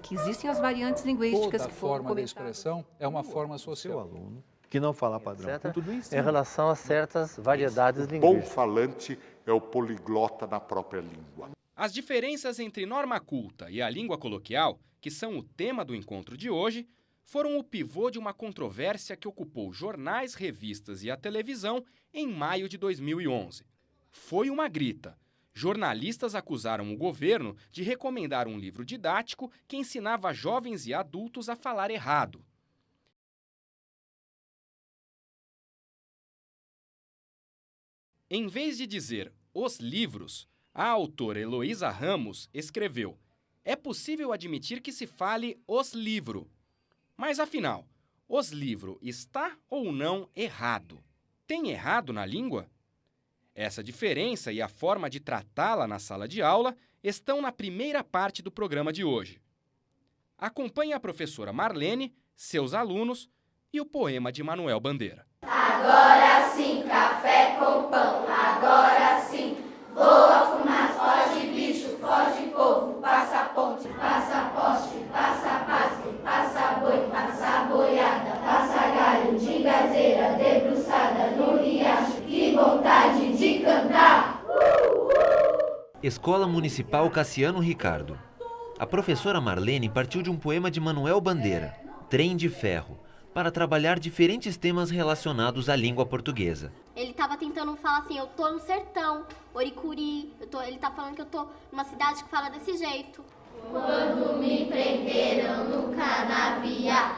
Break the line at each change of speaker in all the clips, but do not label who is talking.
Que existem as variantes linguísticas.
Toda forma de expressão é uma forma social.
O aluno que não fala padrão, com tudo isso.
Em relação a certas variedades
O bom
linguísticas.
falante é o poliglota na própria língua.
As diferenças entre norma culta e a língua coloquial, que são o tema do encontro de hoje, foram o pivô de uma controvérsia que ocupou jornais, revistas e a televisão em maio de 2011. Foi uma grita. Jornalistas acusaram o governo de recomendar um livro didático que ensinava jovens e adultos a falar errado. Em vez de dizer os livros, a autora Heloísa Ramos escreveu: é possível admitir que se fale os livro. Mas afinal, os livro está ou não errado? Tem errado na língua? Essa diferença e a forma de tratá-la na sala de aula estão na primeira parte do programa de hoje. Acompanhe a professora Marlene, seus alunos e o poema de Manuel Bandeira.
Agora sim, café com pão, agora sim, voa fumaz, foge bicho, foge povo, passa ponte, passa poste, passa pasco, passa boi, passa boiada, passa galho de gazeira, debruçada no riacho, que vontade de cantar!
Escola Municipal Cassiano Ricardo. A professora Marlene partiu de um poema de Manuel Bandeira, Trem de Ferro, para trabalhar diferentes temas relacionados à língua portuguesa.
Ele estava tentando falar assim, eu tô no sertão, Oricuri, ele tá falando que eu tô numa cidade que fala desse jeito.
Quando me prenderam no canavial.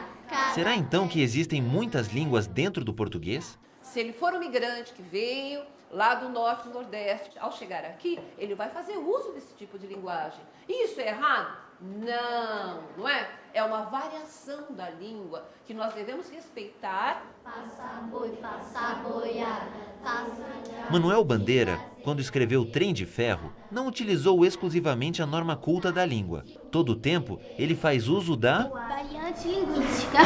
Será então que existem muitas línguas dentro do português?
Se ele for um migrante que veio lá do norte e do nordeste, ao chegar aqui, ele vai fazer uso desse tipo de linguagem. E isso é errado? Não, não é? É uma variação da língua que nós devemos respeitar.
Passa boi, passa boiada, passa...
Manuel Bandeira, quando escreveu Trem de Ferro, não utilizou exclusivamente a norma culta da língua. Todo o tempo, ele faz uso da
Variante linguística.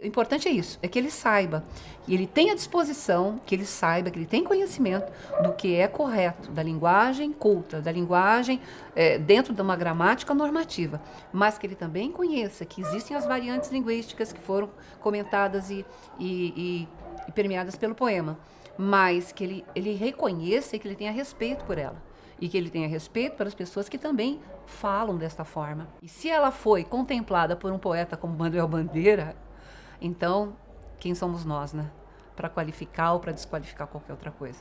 O importante é isso, é que ele saiba, que ele tenha disposição, que ele saiba, que ele tenha conhecimento do que é correto, da linguagem culta, da linguagem dentro de uma gramática normativa, mas que ele também conheça que existem as variantes linguísticas que foram comentadas e permeadas pelo poema, mas que ele reconheça e que ele tenha respeito por ela. E que ele tenha respeito para as pessoas que também falam desta forma. E se ela foi contemplada por um poeta como Manuel Bandeira, então, quem somos nós, né? Para qualificar ou para desqualificar qualquer outra coisa.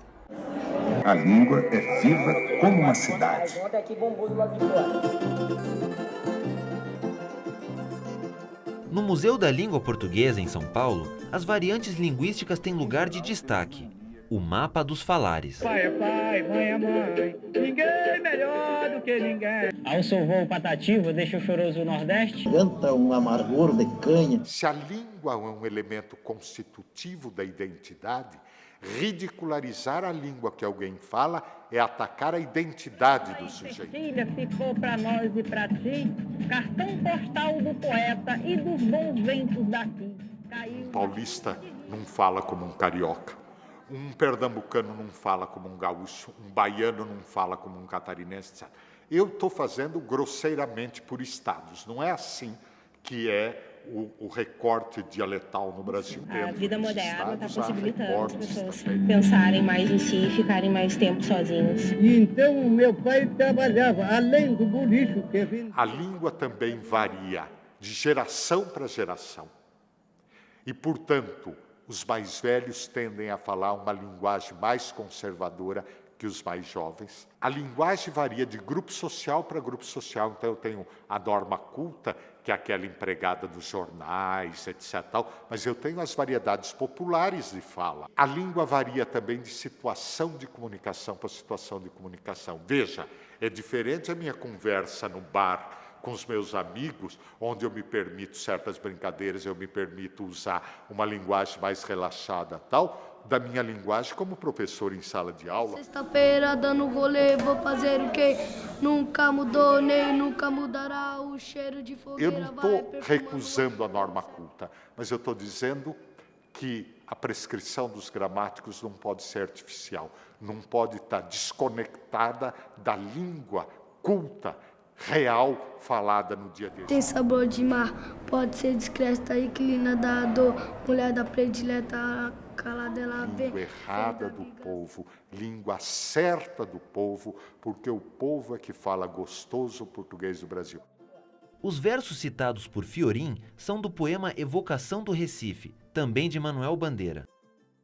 A língua é viva como uma cidade.
No Museu da Língua Portuguesa, em São Paulo, as variantes linguísticas têm lugar de destaque. O mapa dos falares.
Pai é pai, mãe é mãe, ninguém melhor do que ninguém. Ao seu voo patativo, deixa o choroso Nordeste.
Canta um amargor de canha.
Se a língua é um elemento constitutivo da identidade, ridicularizar a língua que alguém fala é atacar a identidade do sujeito.
Filha, ficou para nós e para ti, cartão postal do poeta e dos bons ventos daqui.
Um paulista não fala como um carioca. Um pernambucano não fala como um gaúcho, um baiano não fala como um catarinense, etc. Eu estou fazendo grosseiramente por estados. Não é assim que é o recorte dialetal no Brasil.
A vida moderna está possibilitando as pessoas pensarem mais em si e ficarem mais tempo sozinhos.
Então, meu pai trabalhava, além do bolicho que vinha...
A língua também varia de geração para geração. E, portanto, os mais velhos tendem a falar uma linguagem mais conservadora que os mais jovens. A linguagem varia de grupo social para grupo social. Então, eu tenho a norma culta, que é aquela empregada dos jornais, etc. Mas eu tenho as variedades populares de fala. A língua varia também de situação de comunicação para situação de comunicação. Veja, é diferente a minha conversa no bar com os meus amigos, onde eu me permito certas brincadeiras, eu me permito usar uma linguagem mais relaxada, tal, da minha linguagem como professor em sala de aula.
Sexta-feira dando rolê, vou fazer o quê? Nunca mudou, nem nunca mudará o cheiro de fogueira.
Eu não estou recusando a norma culta, mas eu estou dizendo que a prescrição dos gramáticos não pode ser artificial, não pode estar desconectada da língua culta, real, falada no dia a dia.
Tem sabor de mar, pode ser discreta e inclina da dor, mulher da predileta, calada ela vê.
Língua errada do povo, língua certa do povo, porque o povo é que fala gostoso o português do Brasil.
Os versos citados por Fiorin são do poema Evocação do Recife, também de Manuel Bandeira.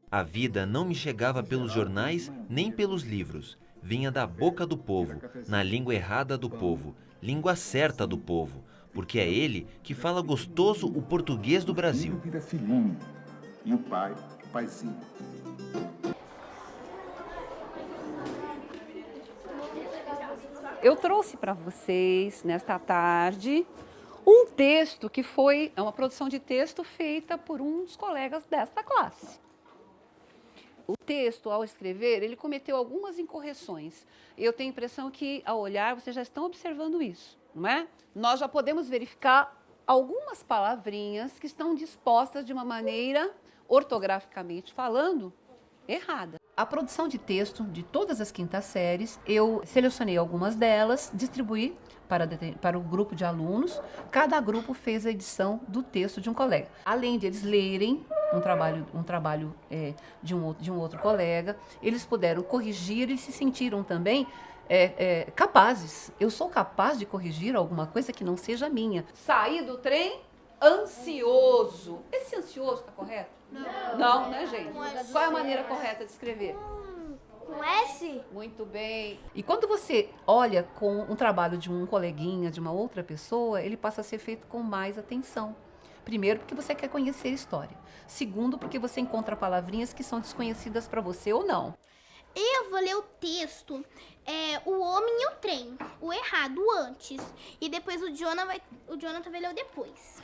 A vida não me chegava pelos jornais nem pelos livros. Vinha da boca do povo, na língua errada do povo, língua certa do povo, porque é ele que fala gostoso o português do Brasil.
O filho vira filhinho e o pai, paizinho.
Eu trouxe para vocês, nesta tarde, um texto que é uma produção de texto feita por um dos colegas desta classe. O texto, ao escrever, ele cometeu algumas incorreções. Eu tenho a impressão que, ao olhar, vocês já estão observando isso, não é? Nós já podemos verificar algumas palavrinhas que estão dispostas de uma maneira, ortograficamente falando, errada. A produção de texto de todas as quintas séries, eu selecionei algumas delas, distribuí para o grupo de alunos. Cada grupo fez a edição do texto de um colega. Além de eles lerem um trabalho de um outro colega, eles puderam corrigir e se sentiram também capazes. Eu sou capaz de corrigir alguma coisa que não seja minha. Saí do trem ansioso. Esse ansioso está correto? Não, né, gente? Qual é a maneira correta de escrever?
Com S?
Muito bem. E quando você olha com um trabalho de um coleguinha, de uma outra pessoa, ele passa a ser feito com mais atenção. Primeiro, porque você quer conhecer a história. Segundo, porque você encontra palavrinhas que são desconhecidas para você ou não.
Eu vou ler o texto, o homem e o trem, o errado antes, e depois o Jonathan vai ler o depois.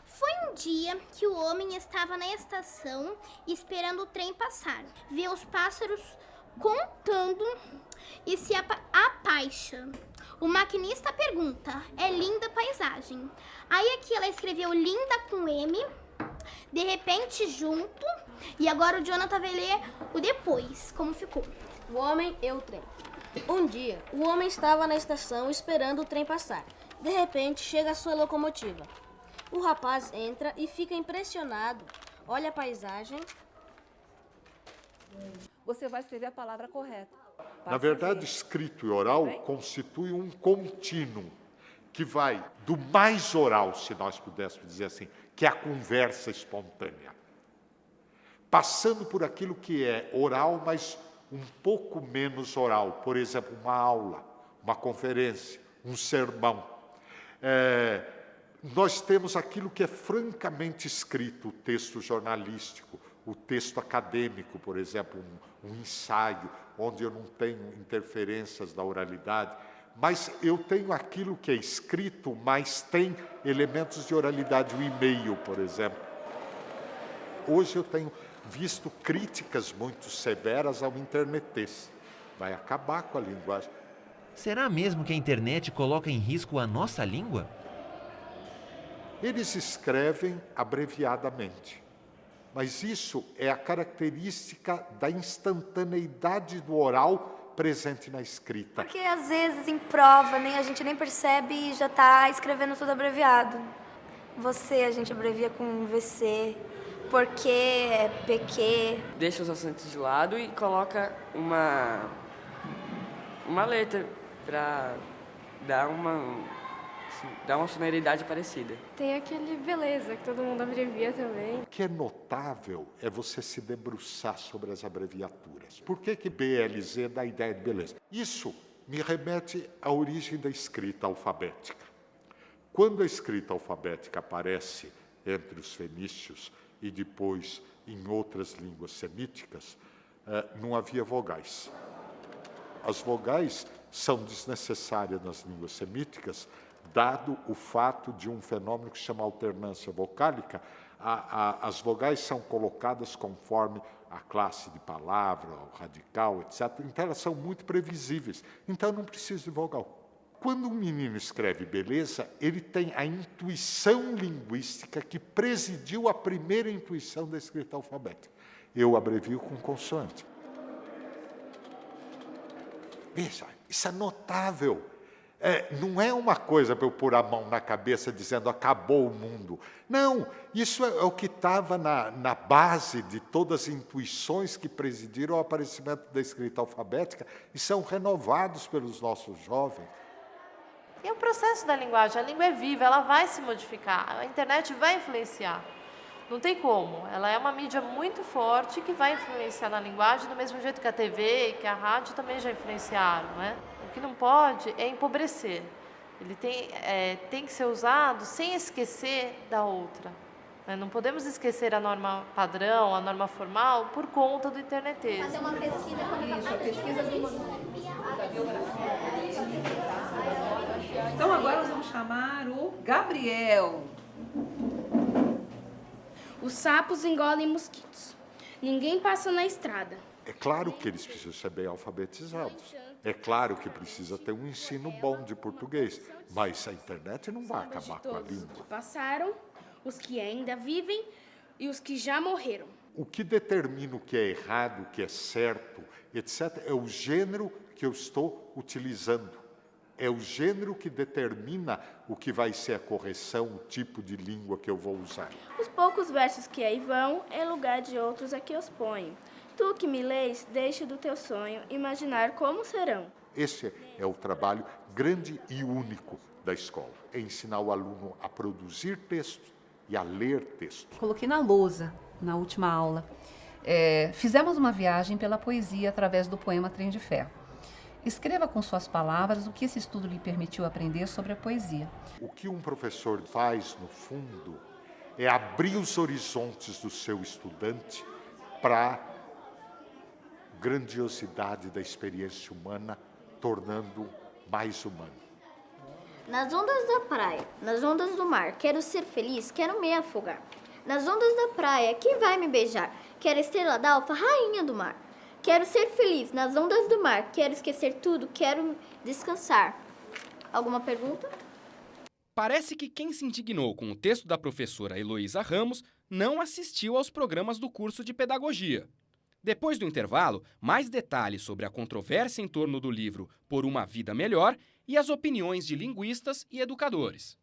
Foi um dia que o homem estava na estação esperando o trem passar. Vê os pássaros contando e se apaixa. O maquinista pergunta, é linda a paisagem. Aí aqui ela escreveu linda com M, de repente junto, e agora o Jonathan vai ler o depois, como ficou.
O homem e o trem. Um dia, o homem estava na estação esperando o trem passar. De repente, chega a sua locomotiva. O rapaz entra e fica impressionado. Olha a paisagem.
Você vai escrever a palavra correta.
Na verdade, escrito e oral constituem um contínuo que vai do mais oral, se nós pudéssemos dizer assim, que é a conversa espontânea, passando por aquilo que é oral, mas um pouco menos oral. Por exemplo, uma aula, uma conferência, um sermão. Nós temos aquilo que é francamente escrito, o texto jornalístico, o texto acadêmico, por exemplo, um ensaio, onde eu não tenho interferências da oralidade, mas eu tenho aquilo que é escrito, mas tem elementos de oralidade, o e-mail, por exemplo. Hoje eu tenho visto críticas muito severas ao internetês. Vai acabar com a linguagem.
Será mesmo que a internet coloca em risco a nossa língua?
Eles escrevem abreviadamente, mas isso é a característica da instantaneidade do oral presente na escrita.
Porque às vezes em prova a gente nem percebe e já está escrevendo tudo abreviado. Você a gente abrevia com VC, porque, PQ.
Deixa os acentos de lado e coloca uma letra para dar uma sonoridade parecida.
Tem aquele beleza que todo mundo abrevia também.
O que é notável é você se debruçar sobre as abreviaturas. Por que BLZ dá a ideia de beleza? Isso me remete à origem da escrita alfabética. Quando a escrita alfabética aparece entre os fenícios e depois em outras línguas semíticas, não havia vogais. As vogais são desnecessárias nas línguas semíticas dado o fato de um fenômeno que se chama alternância vocálica, as vogais são colocadas conforme a classe de palavra, o radical, etc. Então, elas são muito previsíveis. Então, não precisa de vogal. Quando um menino escreve beleza, ele tem a intuição linguística que presidiu a primeira intuição da escrita alfabética. Eu abrevio com consoante. Veja, isso é notável. Não é uma coisa para eu pôr a mão na cabeça dizendo acabou o mundo. Não, isso é o que estava na base de todas as intuições que presidiram ao aparecimento da escrita alfabética e são renovados pelos nossos jovens.
E o processo da linguagem, a língua é viva, ela vai se modificar, a internet vai influenciar. Não tem como, ela é uma mídia muito forte que vai influenciar na linguagem, do mesmo jeito que a TV e que a rádio também já influenciaram, né? O que não pode é empobrecer. Ele tem que ser usado sem esquecer da outra. Né? Não podemos esquecer a norma padrão, a norma formal, por conta do internetês.
Fazer uma pesquisa
Isso, a pesquisa da biografia. Então agora nós vamos chamar o Gabriel.
Os sapos engolem mosquitos. Ninguém passa na estrada.
É claro que eles precisam ser bem alfabetizados. É claro que precisa ter um ensino bom de português. Mas a internet não vai acabar com a língua.
Passaram, os que ainda vivem e os que já morreram.
O que determina o que é errado, o que é certo, etc., é o gênero que eu estou utilizando. É o gênero que determina o que vai ser a correção, o tipo de língua que eu vou usar.
Os poucos versos que aí vão, é lugar de outros a que os ponho. Tu que me lês, deixa do teu sonho imaginar como serão.
Esse é o trabalho grande e único da escola. É ensinar o aluno a produzir texto e a ler texto.
Coloquei na lousa, na última aula. Fizemos uma viagem pela poesia através do poema Trem de Ferro. Escreva com suas palavras o que esse estudo lhe permitiu aprender sobre a poesia.
O que um professor faz, no fundo, é abrir os horizontes do seu estudante para a grandiosidade da experiência humana, tornando mais humano.
Nas ondas da praia, nas ondas do mar, quero ser feliz, quero me afogar. Nas ondas da praia, quem vai me beijar? Quero estrela d'alva, rainha do mar. Quero ser feliz nas ondas do mar, quero esquecer tudo, quero descansar. Alguma pergunta?
Parece que quem se indignou com o texto da professora Heloísa Ramos não assistiu aos programas do curso de pedagogia. Depois do intervalo, mais detalhes sobre a controvérsia em torno do livro Por uma Vida Melhor e as opiniões de linguistas e educadores.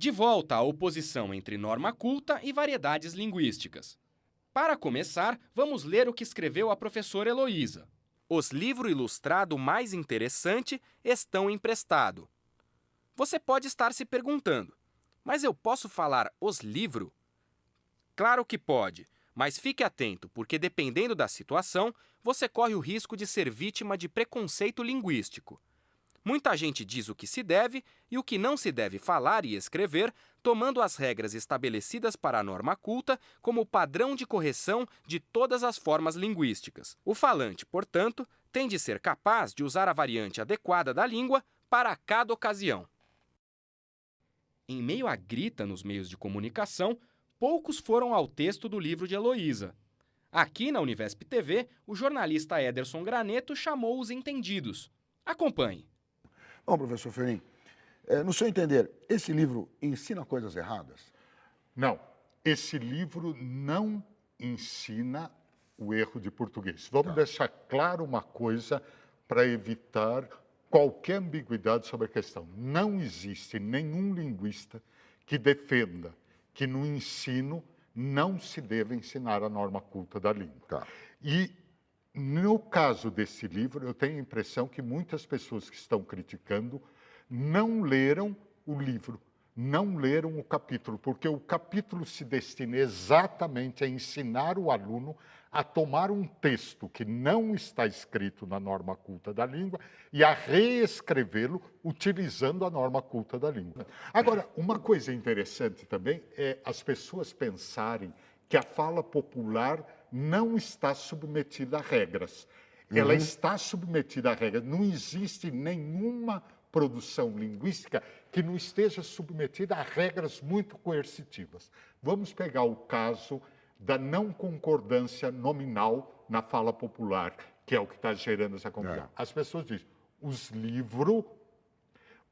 De volta à oposição entre norma culta e variedades linguísticas. Para começar, vamos ler o que escreveu a professora Heloísa. Os livros ilustrados mais interessantes estão emprestados. Você pode estar se perguntando, mas eu posso falar os livros? Claro que pode, mas fique atento, porque dependendo da situação, você corre o risco de ser vítima de preconceito linguístico. Muita gente diz o que se deve e o que não se deve falar e escrever, tomando as regras estabelecidas para a norma culta como padrão de correção de todas as formas linguísticas. O falante, portanto, tem de ser capaz de usar a variante adequada da língua para cada ocasião. Em meio à grita nos meios de comunicação, poucos foram ao texto do livro de Heloísa. Aqui na Univesp TV, o jornalista Ederson Graneto chamou os entendidos. Acompanhe.
Bom, professor Ferrin, no seu entender, esse livro ensina coisas erradas?
Não, esse livro não ensina o erro de português. Vamos deixar claro uma coisa para evitar qualquer ambiguidade sobre a questão. Não existe nenhum linguista que defenda que no ensino não se deve ensinar a norma culta da língua. E no caso desse livro, eu tenho a impressão que muitas pessoas que estão criticando não leram o livro, não leram o capítulo, porque o capítulo se destina exatamente a ensinar o aluno a tomar um texto que não está escrito na norma culta da língua e a reescrevê-lo utilizando a norma culta da língua. Agora, uma coisa interessante também é as pessoas pensarem que a fala popular não está submetida a regras. Ela está submetida a regras. Não existe nenhuma produção linguística que não esteja submetida a regras muito coercitivas. Vamos pegar o caso da não concordância nominal na fala popular, que é o que está gerando essa confusão. As pessoas dizem, os livros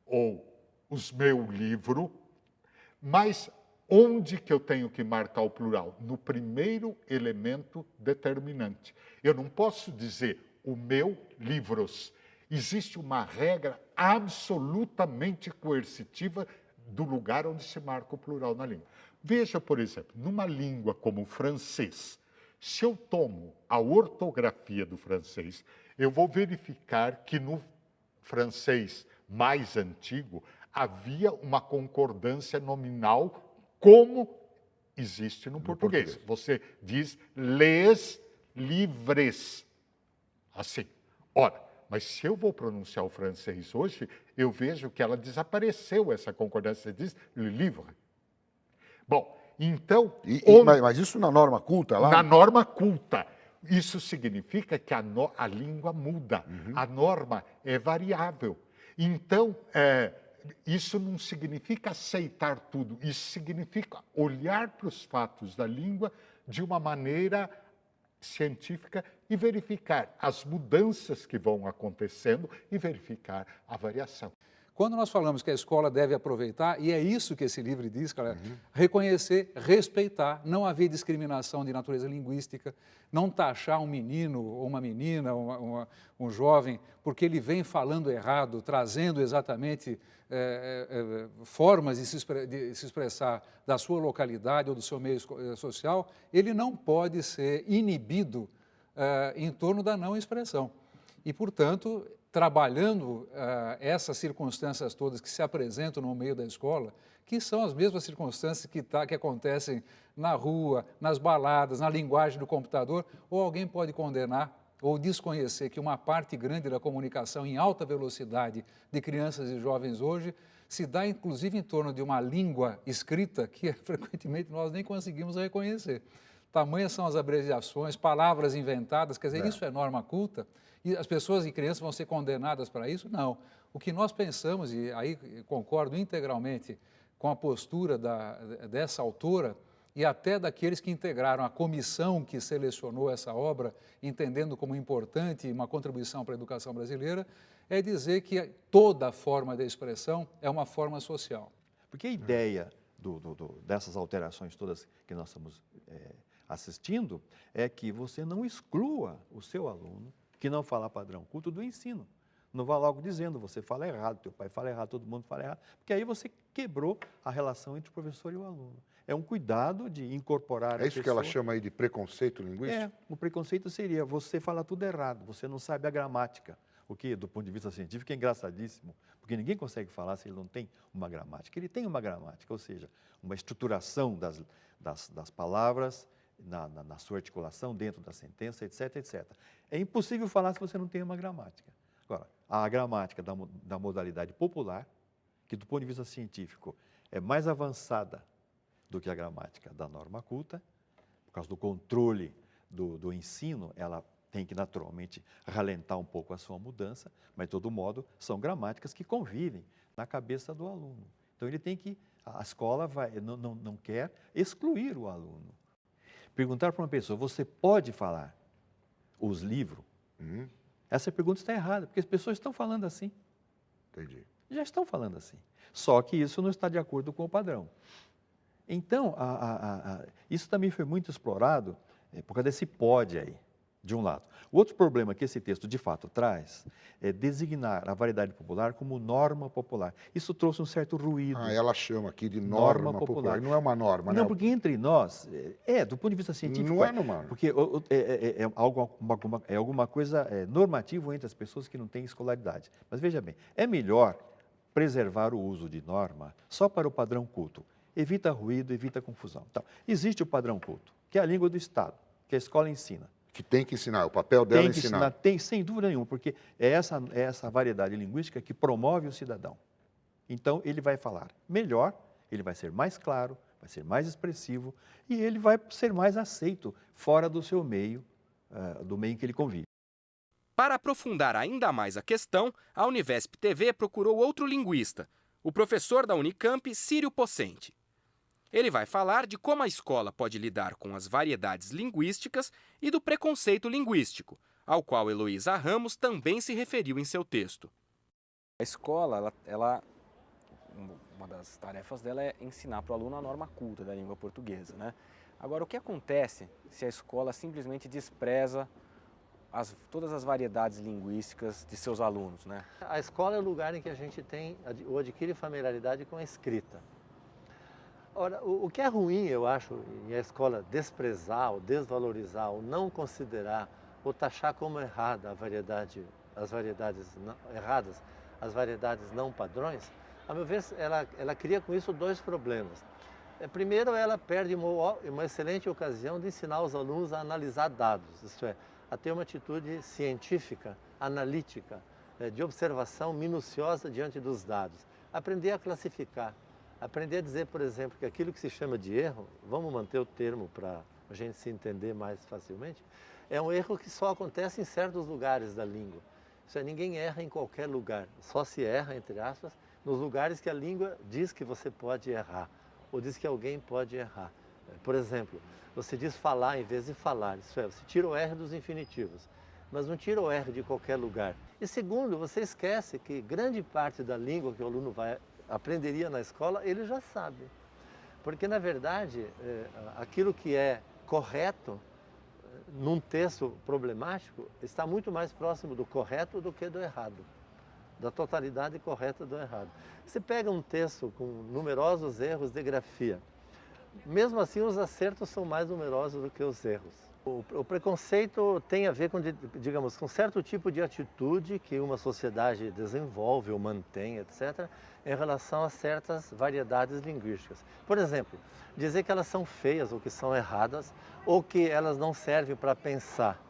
ou os meu livro, mas onde que eu tenho que marcar o plural? No primeiro elemento determinante. Eu não posso dizer o meu livros. Existe uma regra absolutamente coercitiva do lugar onde se marca o plural na língua. Veja, por exemplo, numa língua como o francês, se eu tomo a ortografia do francês, eu vou verificar que no francês mais antigo havia uma concordância nominal como existe no português. Você diz les livres. Assim. Ora, mas se eu vou pronunciar o francês hoje, eu vejo que ela desapareceu, essa concordância. Você diz le livre. Bom, então...
Mas isso na norma culta lá?
Na norma culta. Isso significa que a língua muda. A norma é variável. Então, isso não significa aceitar tudo. Isso significa olhar para os fatos da língua de uma maneira científica e verificar as mudanças que vão acontecendo e verificar a variação.
Quando nós falamos que a escola deve aproveitar, e é isso que esse livro diz, cara, reconhecer, respeitar, não haver discriminação de natureza linguística, não taxar um menino ou uma menina, um jovem, porque ele vem falando errado, trazendo exatamente formas de se expressar da sua localidade ou do seu meio social, ele não pode ser inibido em torno da não expressão. E, portanto, trabalhando essas circunstâncias todas que se apresentam no meio da escola, que são as mesmas circunstâncias que acontecem na rua, nas baladas, na linguagem do computador, ou alguém pode condenar ou desconhecer que uma parte grande da comunicação em alta velocidade de crianças e jovens hoje se dá, inclusive, em torno de uma língua escrita que, frequentemente, nós nem conseguimos reconhecer. Tamanhas são as abreviações, palavras inventadas, quer dizer, isso é norma culta? E as pessoas e crianças vão ser condenadas para isso? Não. O que nós pensamos, e aí concordo integralmente com a postura dessa autora e até daqueles que integraram a comissão que selecionou essa obra, entendendo como importante uma contribuição para a educação brasileira, é dizer que toda forma de expressão é uma forma social.
Porque a ideia dessas alterações todas que nós estamos assistindo é que você não exclua o seu aluno que não fala padrão culto do ensino. Não vá logo dizendo, você fala errado, teu pai fala errado, todo mundo fala errado, porque aí você quebrou a relação entre o professor e o aluno. É um cuidado de incorporar
É isso que ela chama aí de preconceito linguístico?
O preconceito seria, você fala tudo errado, você não sabe a gramática. O que, do ponto de vista científico, é engraçadíssimo, porque ninguém consegue falar se ele não tem uma gramática. Ele tem uma gramática, ou seja, uma estruturação das palavras, na sua articulação, dentro da sentença, etc, etc. É impossível falar se você não tem uma gramática. Agora, a gramática da modalidade popular, que do ponto de vista científico é mais avançada do que a gramática da norma culta, por causa do controle do ensino, ela tem que naturalmente ralentar um pouco a sua mudança, mas de todo modo são gramáticas que convivem na cabeça do aluno. Então ele tem que, a escola não quer excluir o aluno. Perguntar para uma pessoa, você pode falar os livros? Essa pergunta está errada, porque as pessoas estão falando assim.
Entendi.
Já estão falando assim. Só que isso não está de acordo com o padrão. Então, isso também foi muito explorado por causa desse pode aí, de um lado. O outro problema que esse texto de fato traz é designar a variedade popular como norma popular. Isso trouxe um certo ruído.
Ela chama aqui de norma popular. Não é uma norma, né?
Não, porque entre nós, do ponto de vista científico...
Não é norma.
Porque é alguma coisa normativa entre as pessoas que não têm escolaridade. Mas veja bem, é melhor preservar o uso de norma só para o padrão culto. Evita ruído, evita confusão. Então, existe o padrão culto, que é a língua do Estado, que a escola ensina.
Que tem que ensinar, o papel dela é ensinar.
Tem, sem dúvida nenhuma, porque é essa variedade linguística que promove o cidadão. Então, ele vai falar melhor, ele vai ser mais claro, vai ser mais expressivo e ele vai ser mais aceito fora do seu meio, do meio em que ele convive.
Para aprofundar ainda mais a questão, a Univesp TV procurou outro linguista, o professor da Unicamp, Círio Pocente. Ele vai falar de como a escola pode lidar com as variedades linguísticas e do preconceito linguístico, ao qual Heloísa Ramos também se referiu em seu texto.
A escola, uma das tarefas dela é ensinar para o aluno a norma culta da língua portuguesa, né? Agora, o que acontece se a escola simplesmente despreza todas as variedades linguísticas de seus alunos, né?
A escola é o lugar em que a gente tem ou adquire familiaridade com a escrita. Ora, o que é ruim, eu acho, em a escola desprezar, ou desvalorizar, ou não considerar, ou taxar como errada as variedades erradas, as variedades não padrões, a meu ver, ela cria com isso dois problemas. Primeiro, ela perde uma excelente ocasião de ensinar os alunos a analisar dados, isto é, a ter uma atitude científica, analítica, de observação minuciosa diante dos dados. Aprender a classificar, aprender a dizer, por exemplo, que aquilo que se chama de erro, vamos manter o termo para a gente se entender mais facilmente, é um erro que só acontece em certos lugares da língua. Isso é, ninguém erra em qualquer lugar, só se erra, entre aspas, nos lugares que a língua diz que você pode errar, ou diz que alguém pode errar. Por exemplo, você diz falar em vez de falar, isso é, você tira o R dos infinitivos, mas não tira o R de qualquer lugar. E segundo, você esquece que grande parte da língua que o aluno aprenderia na escola, ele já sabe. Porque, na verdade, aquilo que é correto num texto problemático está muito mais próximo do correto do que do errado, da totalidade correta do errado. Você pega um texto com numerosos erros de grafia, mesmo assim os acertos são mais numerosos do que os erros. O preconceito tem a ver com, digamos, com certo tipo de atitude que uma sociedade desenvolve ou mantém, etc., em relação a certas variedades linguísticas. Por exemplo, dizer que elas são feias ou que são erradas ou que elas não servem para pensar.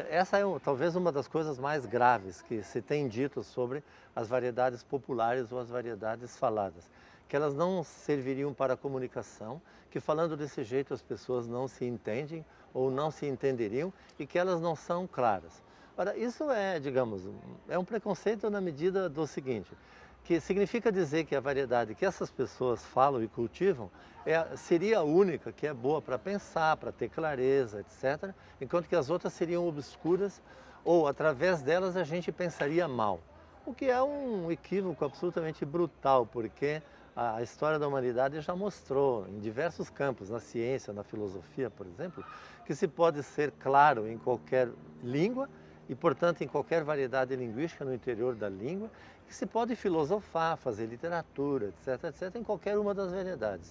Essa é talvez uma das coisas mais graves que se tem dito sobre as variedades populares ou as variedades faladas. Que elas não serviriam para a comunicação, que falando desse jeito as pessoas não se entendem ou não se entenderiam e que elas não são claras. Ora, isso é, digamos, é um preconceito na medida do seguinte, que significa dizer que a variedade que essas pessoas falam e cultivam seria a única que é boa para pensar, para ter clareza, etc., enquanto que as outras seriam obscuras ou através delas a gente pensaria mal. O que é um equívoco absolutamente brutal, porque a história da humanidade já mostrou em diversos campos, na ciência, na filosofia, por exemplo, que se pode ser claro em qualquer língua e, portanto, em qualquer variedade linguística no interior da língua, que se pode filosofar, fazer literatura, etc., etc., em qualquer uma das variedades.